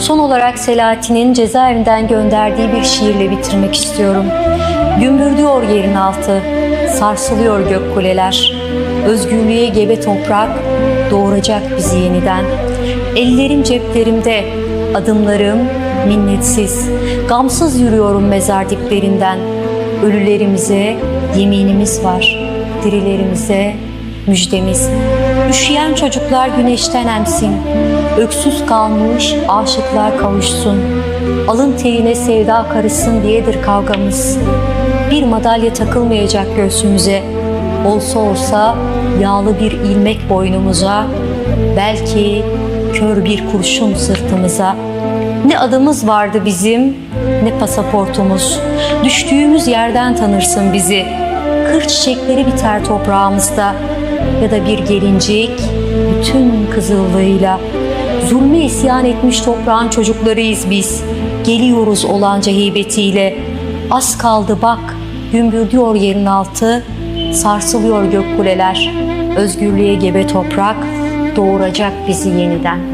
Son olarak Selahattin'in cezaevinden gönderdiği bir şiirle bitirmek istiyorum. Gümbürdüyor yerin altı, sarsılıyor gök kuleler. Özgürlüğe gebe toprak doğuracak bizi yeniden. Ellerim ceplerimde, adımlarım minnetsiz. Gamsız yürüyorum mezar diplerinden. Ölülerimize yeminimiz var, dirilerimize müjdemiz. Üşüyen çocuklar güneşten emsin, öksüz kalmış aşıklar kavuşsun. Alın terine sevda karışsın diyedir kavgamız. Bir madalya takılmayacak göğsümüze, olsa olsa yağlı bir ilmek boynumuza, belki kör bir kurşun sırtımıza. Ne adımız vardı bizim, ne pasaportumuz. Düştüğümüz yerden tanırsın bizi. Kır çiçekleri biter toprağımızda, ya da bir gelincik bütün kızıllığıyla. Zulme isyan etmiş toprağın çocuklarıyız biz. Geliyoruz olanca heybetiyle. Az kaldı bak, gümbürdüyor yerin altı, sarsılıyor gök kuleler. Özgürlüğe gebe toprak doğuracak bizi yeniden.